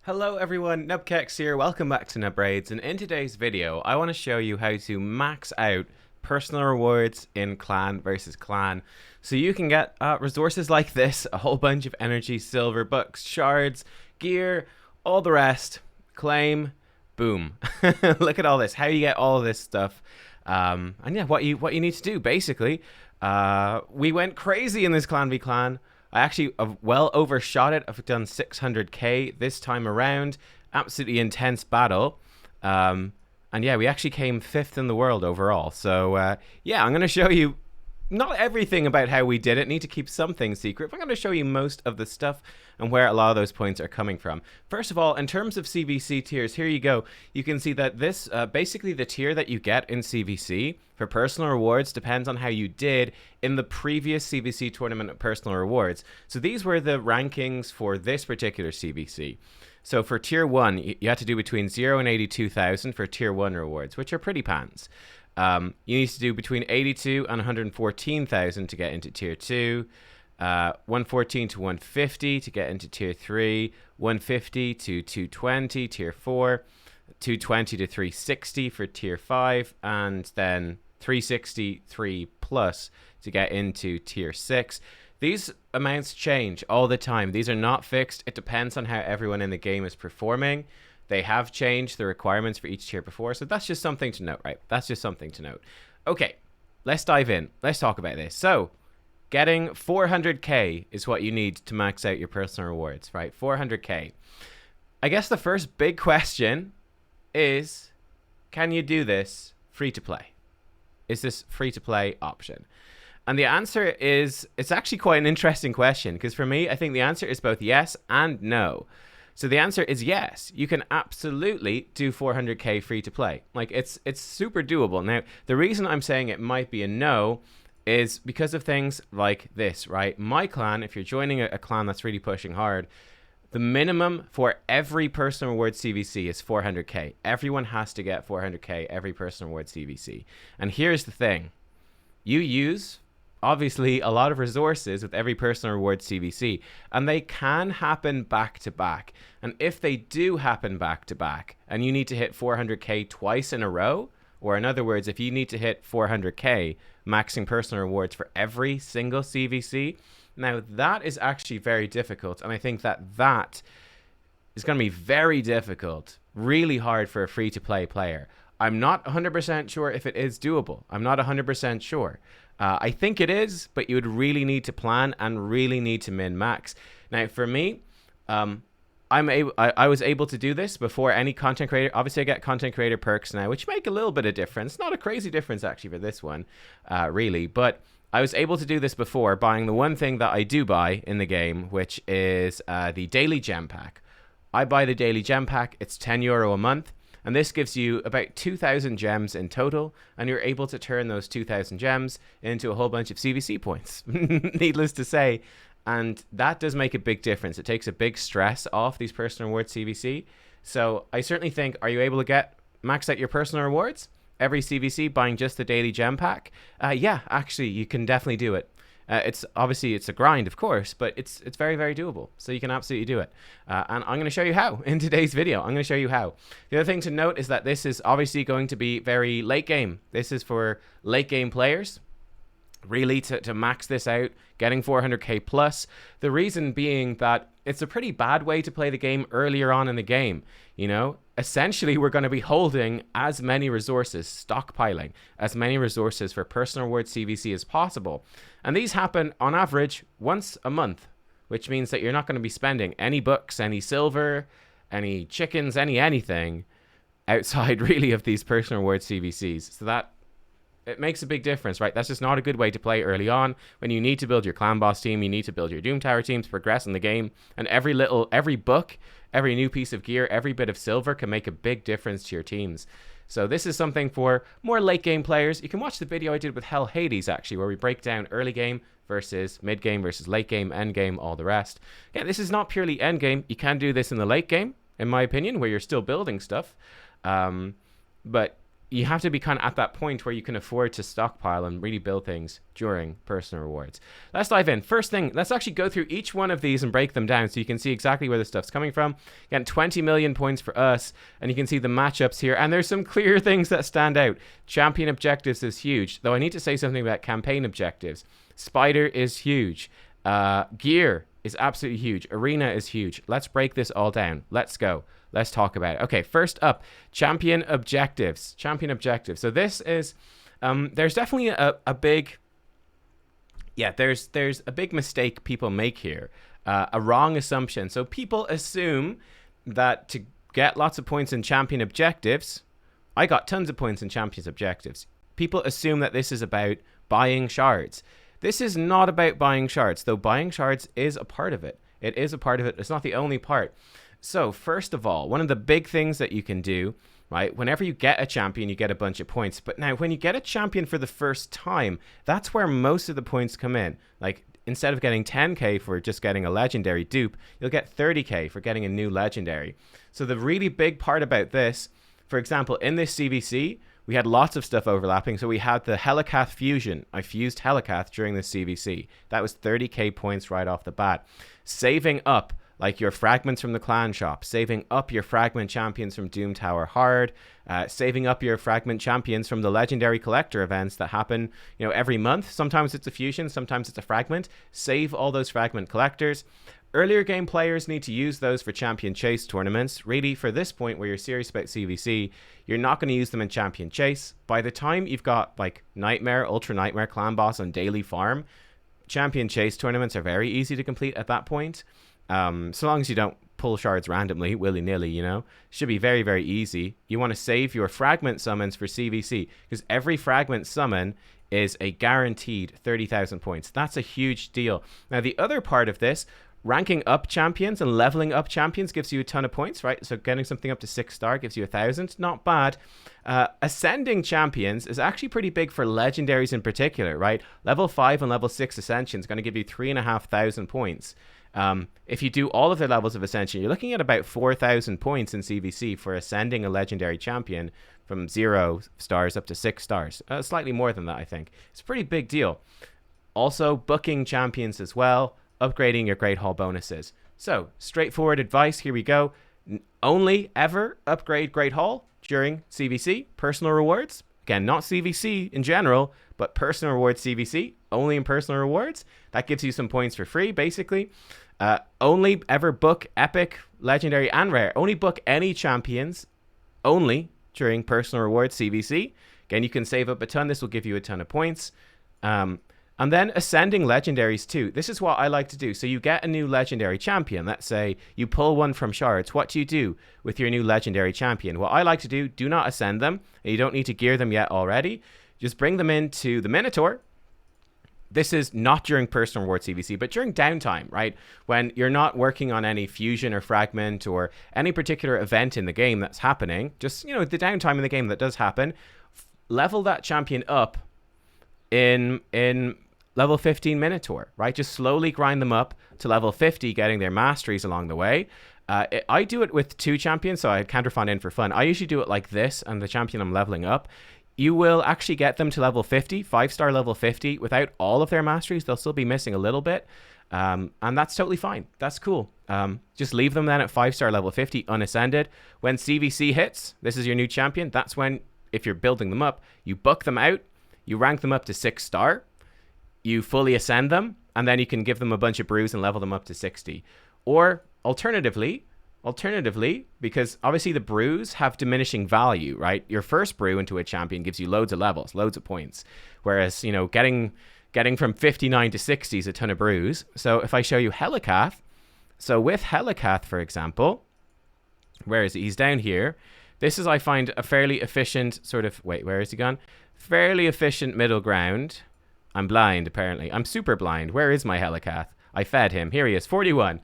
Hello everyone, nubkeks here, welcome back to Nubraids, and in today's video I want to show you how to max out personal rewards in clan versus clan so you can get resources like this, a whole bunch of energy, silver, books, shards, gear, all the rest, claim, boom. Look at all this, how you get all this stuff, and yeah, what you need to do basically. We went crazy in this clan v clan. I actually well overshot it. I've done 600k this time around. Absolutely intense battle. And yeah, we actually came 5th in the world overall. So yeah, I'm going to show you not everything about how we did it. Need to keep something secret, but I'm going to show you most of the stuff and where a lot of those points are coming from. First of all, in terms of CvC tiers, here you go. You can see that this, basically the tier that you get in CvC for personal rewards depends on how you did in the previous CvC tournament of personal rewards. So these were the rankings for this particular CvC. So for tier 1, you had to do between 0 and 82,000 for tier 1 rewards, which are pretty pants. You need to do between 82 and 114,000 to get into tier 2, 114 to 150 to get into tier 3, 150 to 220 tier 4, 220 to 360 for tier 5, and then 363 plus to get into tier 6. These amounts change all the time. These are not fixed. It depends on how everyone in the game is performing. They have changed the requirements for each tier before, so that's just something to note, right? That's just something to note. Okay, let's dive in. Let's talk about this. So, getting 400k is what you need to max out your personal rewards, right? 400k. I guess the first big question is, can you do this free to play? Is this free to play option? And the answer is, it's actually quite an interesting question, because for me, I think the answer is both yes and no. So the answer is yes, you can absolutely do 400k free to play. Like it's super doable. Now, the reason I'm saying it might be a no is because of things like this, right? My clan, if you're joining a clan that's really pushing hard, the minimum for every personal reward CvC is 400k. Everyone has to get 400k every personal reward CvC. And here's the thing. You use obviously a lot of resources with every personal reward CvC, and they can happen back to back. And if they do happen back to back and you need to hit 400k twice in a row, or in other words, if you need to hit 400k maxing personal rewards for every single CvC, now that is actually very difficult. And I think that is going to be very difficult, really hard for a free to play player. I'm not 100% sure if it is doable. I'm not 100% sure. I think it is, but you would really need to plan and really need to min-max. Now, for me, I was able to do this before any content creator. Obviously, I get content creator perks now, which make a little bit of difference. Not a crazy difference, actually, for this one, really. But I was able to do this before buying the one thing that I do buy in the game, which is the daily gem pack. I buy the daily gem pack. It's €10 a month. And this gives you about 2,000 gems in total, and you're able to turn those 2,000 gems into a whole bunch of CvC points, needless to say. And that does make a big difference. It takes a big stress off these personal rewards CvC. So I certainly think, are you able to get max out your personal rewards every CvC buying just the daily gem pack? Yeah, actually, you can definitely do it. It's obviously it's a grind, of course, but it's very, very doable. So you can absolutely do it. And I'm going to show you how in today's video. I'm going to show you how. The other thing to note is that this is obviously going to be very late game. This is for late game players, really to max this out, getting 400k plus. The reason being that it's a pretty bad way to play the game earlier on in the game. You know, essentially, we're going to be holding as many resources, stockpiling as many resources for personal reward CvC as possible. And these happen on average once a month, which means that you're not going to be spending any books, any silver, any chickens, anything outside really of these personal reward CvCs. So that it makes a big difference, right? That's just not a good way to play early on when you need to build your clan boss team, you need to build your Doom Tower team to progress in the game, and every book, every new piece of gear, every bit of silver can make a big difference to your teams. So this is something for more late game players. You can watch the video I did with Hell Hades, actually, where we break down early game versus mid game versus late game, end game, all the rest. Yeah, this is not purely end game. You can do this in the late game, in my opinion, where you're still building stuff. But you have to be kind of at that point where you can afford to stockpile and really build things during personal rewards. Let's dive in. First thing, let's actually go through each one of these and break them down so you can see exactly where the stuff's coming from. Again, 20 million points for us, and you can see the matchups here, and there's some clear things that stand out. Champion objectives is huge, though I need to say something about campaign objectives. Spider is huge. Gear is absolutely huge. Arena is huge. Let's break this all down. Let's go. Let's talk about it. Okay, first up, champion objectives. Champion objectives. So this is, there's definitely a big, there's a big mistake people make here. A wrong assumption. So people assume that to get lots of points in champion objectives, I got tons of points in champions objectives. People assume that this is about buying shards. This is not about buying shards, though buying shards is a part of it. It is a part of it. It's not the only part. So first of all, one of the big things that you can do, right, whenever you get a champion, you get a bunch of points. But now when you get a champion for the first time, that's where most of the points come in. Like instead of getting 10k for just getting a legendary dupe, you'll get 30k for getting a new legendary. So the really big part about this, for example, in this CvC, we had lots of stuff overlapping. So we had the Helicath fusion. I fused Helicath during the CvC. That was 30k points right off the bat. Saving up like your fragments from the clan shop, saving up your fragment champions from Doom Tower Hard, saving up your fragment champions from the legendary collector events that happen, every month. Sometimes it's a fusion, sometimes it's a fragment. Save all those fragment collectors. Earlier game players need to use those for champion chase tournaments. Really, for this point where you're serious about CvC, you're not going to use them in champion chase. By the time you've got like Nightmare, Ultra Nightmare, Clan Boss on daily farm, champion chase tournaments are very easy to complete at that point. So long as you don't pull shards randomly, willy-nilly, should be very, very easy. You want to save your fragment summons for CvC, because every fragment summon is a guaranteed 30,000 points. That's a huge deal. Now, the other part of this, ranking up champions and leveling up champions gives you a ton of points, right? So getting something up to 6-star gives you 1,000. Not bad. Ascending champions is actually pretty big for legendaries in particular, right? Level 5 and level 6 ascension is going to give you 3,500 points. If you do all of the levels of Ascension, you're looking at about 4,000 points in CvC for ascending a legendary champion from 0 stars up to 6 stars. Slightly more than that, I think. It's a pretty big deal. Also, booking champions as well, upgrading your Great Hall bonuses. So, straightforward advice, here we go. Only ever upgrade Great Hall during CvC, personal rewards. Again, not CvC in general, but personal rewards CvC, only in personal rewards. That gives you some points for free, basically. Only ever book epic, legendary, and rare. Only book any champions, only during personal rewards CvC. Again, you can save up a ton. This will give you a ton of points. And then ascending legendaries too. This is what I like to do. So you get a new legendary champion. Let's say you pull one from shards. What do you do with your new legendary champion? What I like to do not ascend them. And you don't need to gear them yet already. Just bring them into the Minotaur. This is not during personal reward CvC, but during downtime, right? When you're not working on any fusion or fragment or any particular event in the game that's happening. Just, the downtime in the game that does happen. Level that champion up in level 15 Minotaur, right? Just slowly grind them up to level 50, getting their masteries along the way. I do it with 2 champions, so I counterfund in for fun. I usually do it like this, and the champion I'm leveling up. You will actually get them to level 50, 5-star level 50, without all of their masteries. They'll still be missing a little bit, and that's totally fine. That's cool. Just leave them then at 5-star level 50, unascended. When CvC hits, this is your new champion. That's when, if you're building them up, you book them out, you rank them up to 6-star, you fully ascend them, and then you can give them a bunch of brews and level them up to 60. Or alternatively, because obviously the brews have diminishing value, right? Your first brew into a champion gives you loads of levels, loads of points. Whereas, getting from 59 to 60 is a ton of brews. So if I show you Helicath, so with Helicath, for example, where is he? He's down here. This is, I find, a fairly efficient sort of, wait, where is he gone? Fairly efficient middle ground. I'm blind, apparently. I'm super blind. Where is my Helicath? I fed him. Here he is, 41.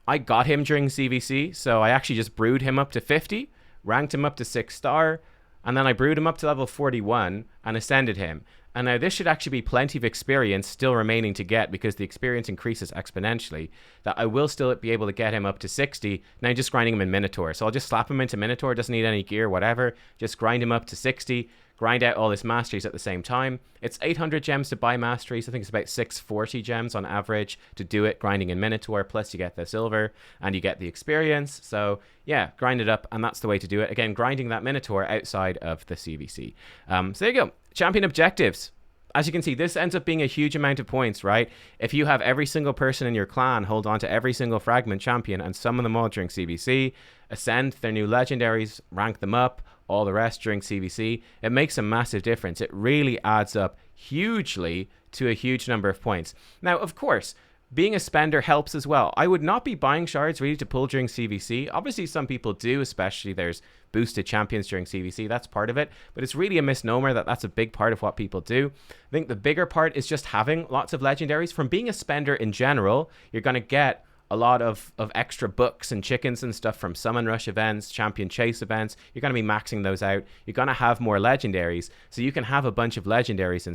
I got him during CvC, so I actually just brewed him up to 50, ranked him up to 6-star, and then I brewed him up to level 41 and ascended him. And now this should actually be plenty of experience still remaining to get, because the experience increases exponentially, that I will still be able to get him up to 60. Now just grinding him in Minotaur. So I'll just slap him into Minotaur, doesn't need any gear, whatever. Just grind him up to 60, grind out all his masteries at the same time. It's 800 gems to buy masteries. I think it's about 640 gems on average to do it, grinding in Minotaur, plus you get the silver and you get the experience. So yeah, grind it up, and that's the way to do it. Again, grinding that Minotaur outside of the CvC. So there you go. Champion objectives. As you can see, this ends up being a huge amount of points, right? If you have every single person in your clan hold on to every single fragment champion and summon them all during CvC, ascend their new legendaries, rank them up, all the rest during CvC, it makes a massive difference. It really adds up hugely to a huge number of points. Now, of course, being a spender helps as well. I would not be buying shards really to pull during CvC. Obviously, some people do, especially there's boosted champions during CvC. That's part of it. But it's really a misnomer that that's a big part of what people do. I think the bigger part is just having lots of legendaries. From being a spender in general, you're going to get a lot of extra books and chickens and stuff from summon rush events, champion chase events. You're going to be maxing those out. You're going to have more legendaries, so you can have a bunch of legendaries in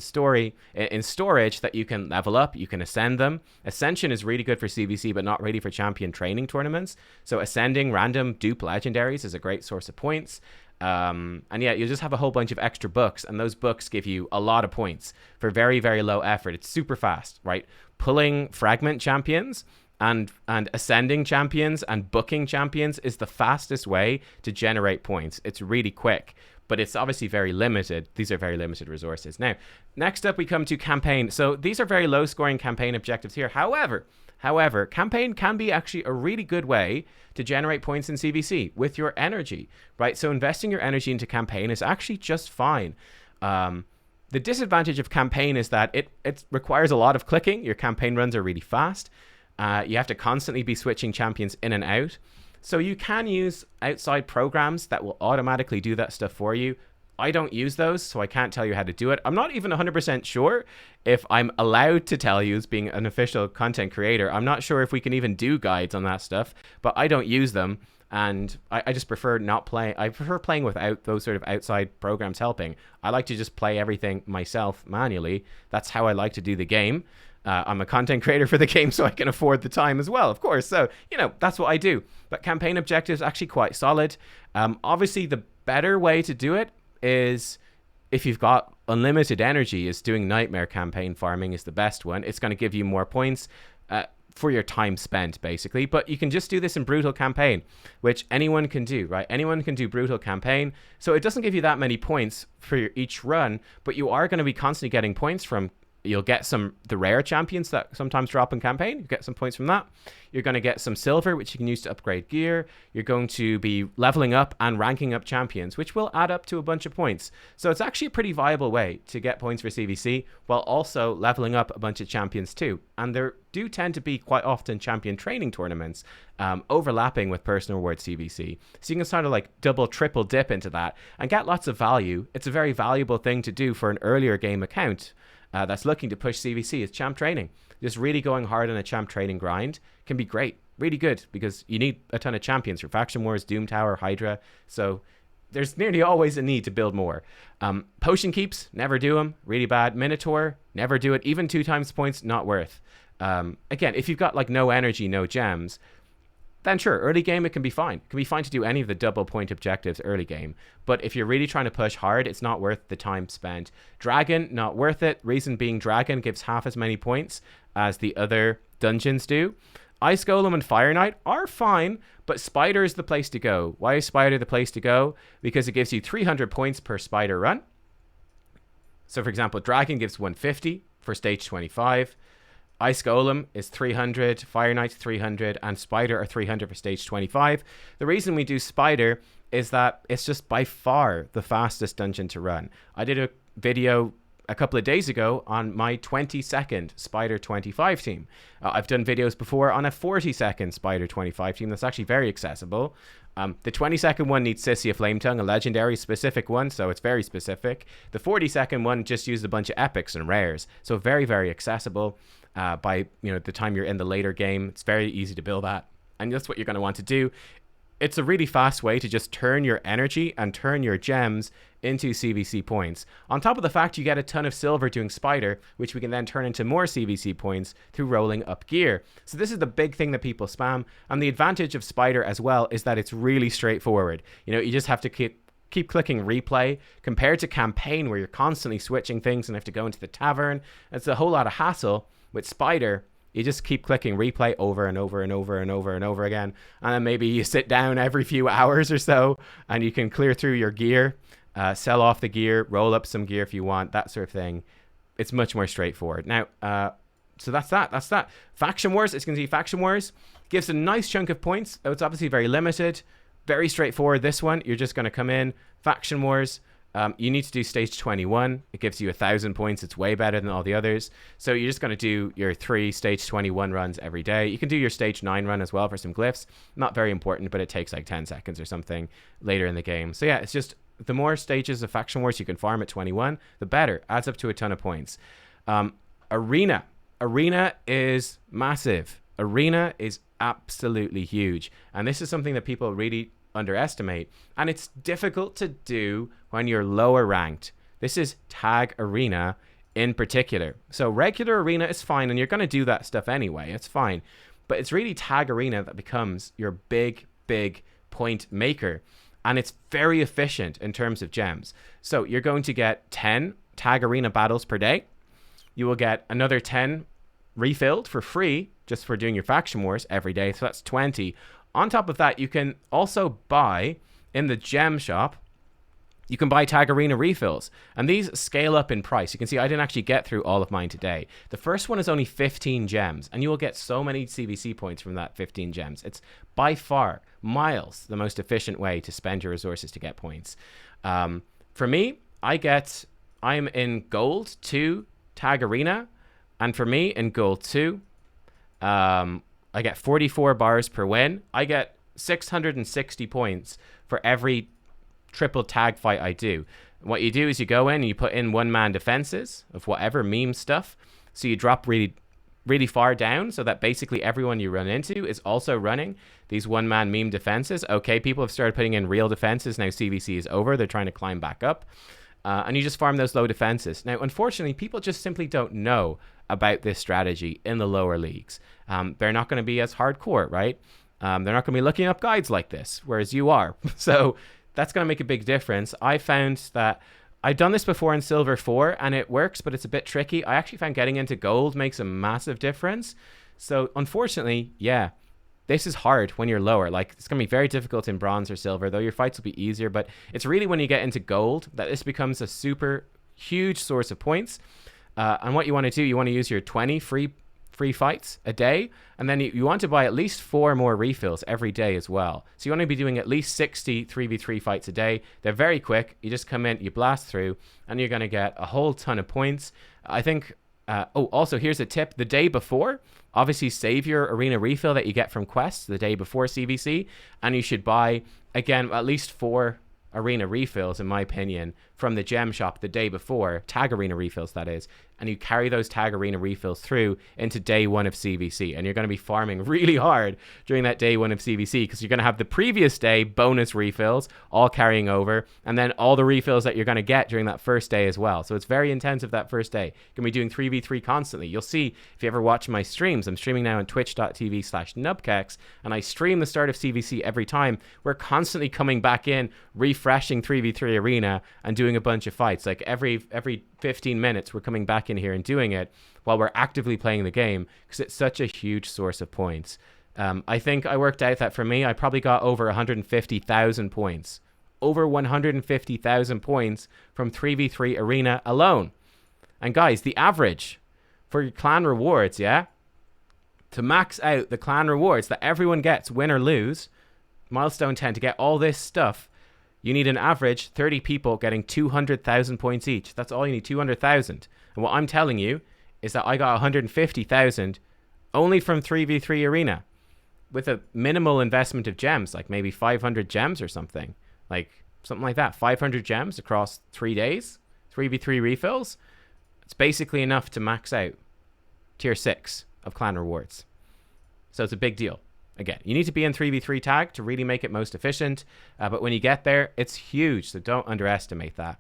storage that you can level up. You can ascend them. Ascension is really good for CvC, but not really for champion training tournaments. So ascending random dupe legendaries is a great source of points. And yeah, you'll just have a whole bunch of extra books, and those books give you a lot of points for very, very low effort. It's super fast, right? Pulling fragment champions and ascending champions and booking champions is the fastest way to generate points. It's really quick, but it's obviously very limited. These are very limited resources. Now, next up we come to campaign. So these are very low scoring campaign objectives here. However, campaign can be actually a really good way to generate points in CvC with your energy, right? So investing your energy into campaign is actually just fine. The disadvantage of campaign is that it requires a lot of clicking. Your campaign runs are really fast. You have to constantly be switching champions in and out. So you can use outside programs that will automatically do that stuff for you. I don't use those, so I can't tell you how to do it. I'm not even 100% sure if I'm allowed to tell you as being an official content creator. I'm not sure if we can even do guides on that stuff, but I don't use them. And I just prefer not playing. I prefer playing without those sort of outside programs helping. I like to just play everything myself manually. That's how I like to do the game. I'm a content creator for the game, so I can afford the time as well, of course. So, you know, that's what I do. But campaign objectives actually quite solid. Obviously, the better way to do it is, if you've got unlimited energy, is doing nightmare campaign farming is the best one. It's going to give you more points for your time spent, basically. But you can just do this in brutal campaign, which anyone can do, right? Anyone can do brutal campaign. So it doesn't give you that many points for each run, but you are going to be constantly getting points from. You'll get the rare champions that sometimes drop in campaign. You get some points from that. You're going to get some silver, which you can use to upgrade gear. You're going to be leveling up and ranking up champions, which will add up to a bunch of points. So it's actually a pretty viable way to get points for CvC while also leveling up a bunch of champions too. And there do tend to be quite often champion training tournaments overlapping with personal reward CvC. So you can sort of like double, triple dip into that and get lots of value. It's a very valuable thing to do for an earlier game account that's looking to push CvC. Is champ training. Just really going hard on a champ training grind can be great, really good, because you need a ton of champions for Faction Wars, Doom Tower, Hydra. So there's nearly always a need to build more. Potion keeps, never do them, really bad. Minotaur, never do it. Even 2 times points, not worth. Again, if you've got like no energy, no gems, then sure, early game, it can be fine. It can be fine to do any of the double point objectives early game. But if you're really trying to push hard, it's not worth the time spent. Dragon, not worth it. Reason being, Dragon gives half as many points as the other dungeons do. Ice Golem and Fire Knight are fine, but Spider is the place to go. Why is Spider the place to go? Because it gives you 300 points per Spider run. So for example, Dragon gives 150 for stage 25. Ice Golem is 300, Fire Knight 300, and Spider are 300 for stage 25. The reason we do Spider is that it's just by far the fastest dungeon to run. I did a video a couple of days ago on my 20-second Spider 25 team. I've done videos before on a 40-second Spider 25 team that's actually very accessible. The 20-second one needs Sissia Flametongue, a legendary specific one, so it's very specific. The 40-second one just used a bunch of epics and rares, so very, very accessible. By the time you're in the later game, it's very easy to build that, and that's what you're going to want to do. It's a really fast way to just turn your energy and turn your gems into CvC points. On top of the fact you get a ton of silver doing spider, which we can then turn into more CvC points through rolling up gear. So this is the big thing that people spam. And the advantage of spider as well is that it's really straightforward. You know, you just have to keep clicking replay compared to campaign where you're constantly switching things and have to go into the tavern. It's a whole lot of hassle. With spider, you just keep clicking replay over and over and over and over and over again. And then maybe you sit down every few hours or so and you can clear through your gear, sell off the gear, roll up some gear if you want, that sort of thing. It's much more straightforward. Now, so that's that. Faction Wars, it's going to be Faction Wars. Gives a nice chunk of points. It's obviously very limited. Very straightforward, this one. You're just going to come in, Faction Wars. You need to do stage 21. It gives you 1,000 points. It's way better than all the others. So you're just going to do your 3 stage 21 runs every day. You can do your stage 9 run as well for some glyphs. Not very important, but it takes like 10 seconds or something later in the game. So yeah, it's just the more stages of Faction Wars you can farm at 21, the better. Adds up to a ton of points. Arena. Arena is massive. Arena is absolutely huge. And this is something that people really underestimate. And it's difficult to do when you're lower ranked. This is tag arena in particular. So regular arena is fine, and you're going to do that stuff anyway. It's fine. But it's really tag arena that becomes your big point maker. And it's very efficient in terms of gems. So you're going to get 10 tag arena battles per day. You will get another 10 refilled for free just for doing your Faction Wars every day. So that's 20. On top of that, you can also buy in the gem shop, you can buy tag arena refills, and these scale up in price. You can see I didn't actually get through all of mine today. The first one is only 15 gems, and you will get so many CvC points from that 15 gems. It's by far, miles, the most efficient way to spend your resources to get points. For me, I'm in gold 2 tag arena, and for me in gold 2, I get 44 bars per win. I get 660 points for every triple tag fight I do. What you do is you go in and you put in one-man defenses of whatever meme stuff. So you drop really far down so that basically everyone you run into is also running these one-man meme defenses. Okay, people have started putting in real defenses. Now CvC is over. They're trying to climb back up. And you just farm those low defenses. Now, unfortunately, people just simply don't know about this strategy in the lower leagues. They're not going to be as hardcore, right? They're not going to be looking up guides like this, whereas you are. So that's going to make a big difference. I found that I've done this before in Silver 4, and it works, but it's a bit tricky. I actually found getting into Gold makes a massive difference. So unfortunately, yeah, this is hard when you're lower. Like, it's going to be very difficult in Bronze or Silver, though your fights will be easier. But it's really when you get into Gold that this becomes a super huge source of points. And what you want to do, you want to use your 20 free fights a day, and then you want to buy at least 4 more refills every day as well. So you want to be doing at least 60 3v3 fights a day. They're very quick. You just come in, you blast through, and you're going to get a whole ton of points. I think also here's a tip: the day before, obviously save your arena refill that you get from quests the day before CvC, and you should buy again at least 4 arena refills, in my opinion, from the gem shop the day before, tag arena refills that is, and you carry those tag arena refills through into day 1 of CvC, and you're going to be farming really hard during that day 1 of CvC, because you're going to have the previous day bonus refills all carrying over, and then all the refills that you're going to get during that first day as well. So it's very intensive that first day. You're going to be doing 3v3 constantly. You'll see if you ever watch my streams, I'm streaming now on twitch.tv/nubkeks, and I stream the start of CvC every time. We're constantly coming back in, refreshing 3v3 arena and doing a bunch of fights. Like every 15 minutes we're coming back in here and doing it while we're actively playing the game, because it's such a huge source of points. I think I worked out that for me, I probably got over 150,000 points. Over 150,000 points from 3v3 arena alone. And guys, the average for your clan rewards, yeah, to max out the clan rewards that everyone gets, win or lose, milestone 10, to get all this stuff, you need an average 30 people getting 200,000 points each. That's all you need, 200,000. And what I'm telling you is that I got 150,000 only from 3v3 arena with a minimal investment of gems, like maybe 500 gems or something. Like something like that, 500 gems across 3 days, 3v3 refills. It's basically enough to max out tier 6 of clan rewards. So it's a big deal. Again, you need to be in 3v3 tag to really make it most efficient, but when you get there, it's huge, so don't underestimate that.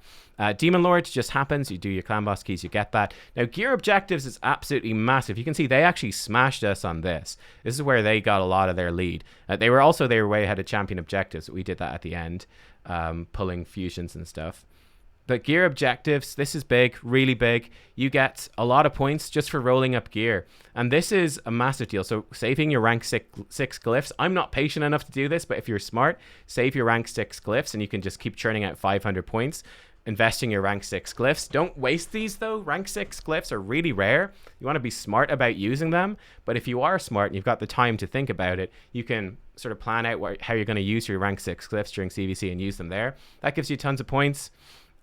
Demon Lord just happens. You do your clan boss keys, you get that. Now, gear objectives is absolutely massive. You can see they actually smashed us on this. This is where they got a lot of their lead. They were way ahead of champion objectives. We did that at the end, pulling fusions and stuff. But gear objectives, this is big, really big. You get a lot of points just for rolling up gear. And this is a massive deal. So saving your rank 6 glyphs. I'm not patient enough to do this, but if you're smart, save your rank 6 glyphs and you can just keep churning out 500 points, investing your rank 6 glyphs. Don't waste these though. Rank 6 glyphs are really rare. You want to be smart about using them. But if you are smart and you've got the time to think about it, you can sort of plan out how you're going to use your rank 6 glyphs during CvC and use them there. That gives you tons of points.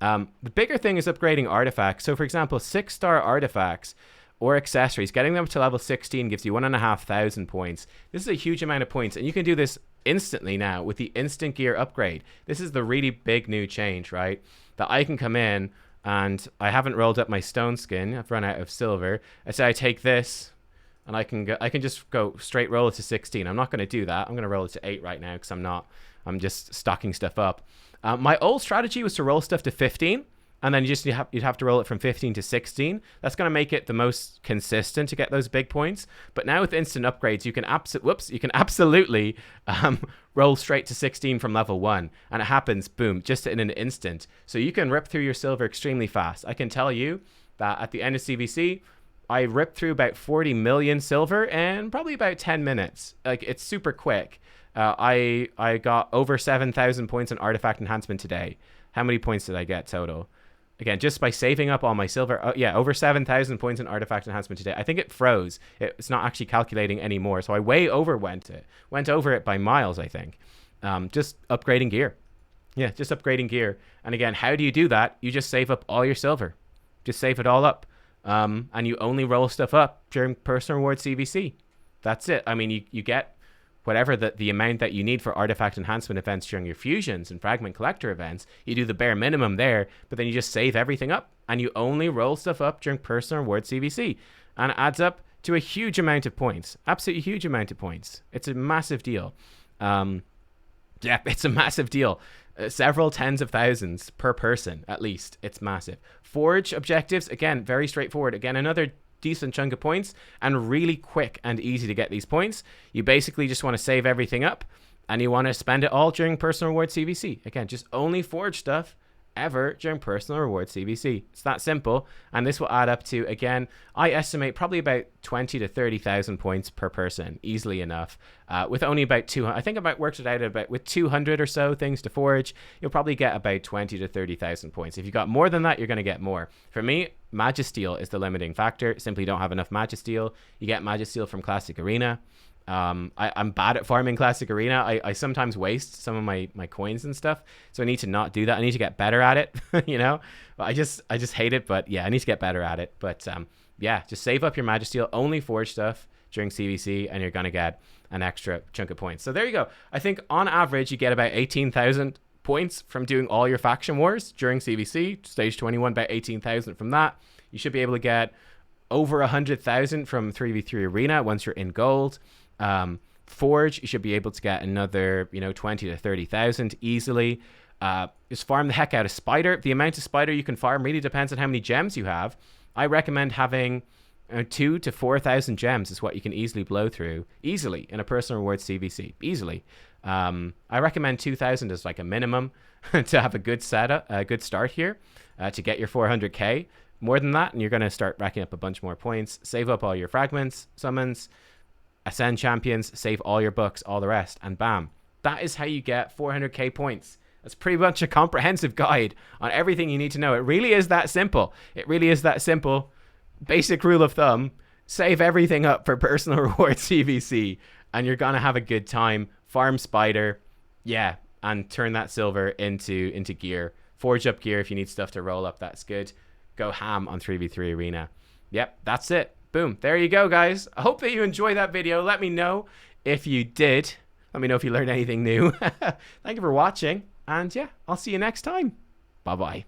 The bigger thing is upgrading artifacts. So for example, 6-star artifacts or accessories, getting them to level 16 gives you 1,500 points. This is a huge amount of points, and you can do this instantly now with the instant gear upgrade. This is the really big new change, right? That I can come in and I haven't rolled up my stone skin. I've run out of silver. I say I take this and I can just go straight roll it to 16. I'm not going to do that. I'm going to roll it to 8 right now because I'm just stocking stuff up. My old strategy was to roll stuff to 15, and then you'd have to roll it from 15 to 16. That's going to make it the most consistent to get those big points. But now with instant upgrades, you can absolutely roll straight to 16 from level 1, and it happens, boom, just in an instant. So you can rip through your silver extremely fast. I can tell you that at the end of CvC, I ripped through about 40 million silver in probably about 10 minutes. Like, it's super quick. I got over 7,000 points in artifact enhancement today. How many points did I get total? Again, just by saving up all my silver. Yeah, over 7,000 points in artifact enhancement today. I think it froze. It's not actually calculating anymore. So I way went over it by miles, I think. Just upgrading gear. Yeah, just upgrading gear. And again, how do you do that? You just save up all your silver. Just save it all up. And you only roll stuff up during personal reward CvC. That's it. I mean, you get whatever the amount that you need for artifact enhancement events during your fusions and fragment collector events. You do the bare minimum there, but then you just save everything up and you only roll stuff up during personal reward CvC, and it adds up to a huge amount of points. Absolutely huge amount of points. It's a massive deal. Yeah, it's a massive deal. Several tens of thousands per person, at least. It's massive. Forge objectives, again, very straightforward. Again, another decent chunk of points, and really quick and easy to get these points. You basically just want to save everything up and you want to spend it all during personal reward CvC. Again, just only forge stuff ever during personal reward CvC. It's that simple, and this will add up to, again, I estimate probably about 20 to 30,000 points per person, easily enough, with only about 200. I think I worked it out about with 200 or so things to forge, you'll probably get about 20 to 30,000 points. If you got more than that, you're going to get more. For me, Magisteel is the limiting factor. Simply don't have enough Magisteel. You get Magisteel from Classic Arena. I'm bad at farming Classic Arena. I sometimes waste some of my coins and stuff, so I need to not do that. I need to get better at it. You know, but I just hate it. But yeah, I need to get better at it. But yeah, just save up your Magisteel, only forge stuff during CvC, and you're gonna get an extra chunk of points. So there you go. I think on average you get about 18,000 points from doing all your faction wars during CvC. Stage 21, about 18,000 from that. You should be able to get over 100,000 from 3v3 Arena once you're in gold. Forge, you should be able to get another, 20 to 30,000 easily. Just farm the heck out of Spider. The amount of Spider you can farm really depends on how many gems you have. I recommend having 2 to 4,000 gems is what you can easily blow through, easily, in a personal reward CvC, easily. I recommend 2,000 as like a minimum to have a good setup, a good start here, to get your 400k. More than that, and you're going to start racking up a bunch more points. Save up all your fragments, summons, ascend champions, save all your books, all the rest, and bam. That is how you get 400k points. That's pretty much a comprehensive guide on everything you need to know. It really is that simple. It really is that simple. Basic rule of thumb, save everything up for personal reward CvC, and you're going to have a good time. Farm Spider, yeah, and turn that silver into gear. Forge up gear if you need stuff to roll up, that's good. Go ham on 3v3 Arena. Yep, that's it. Boom. There you go, guys. I hope that you enjoyed that video. Let me know if you did. Let me know if you learned anything new. Thank you for watching. And yeah, I'll see you next time. Bye-bye.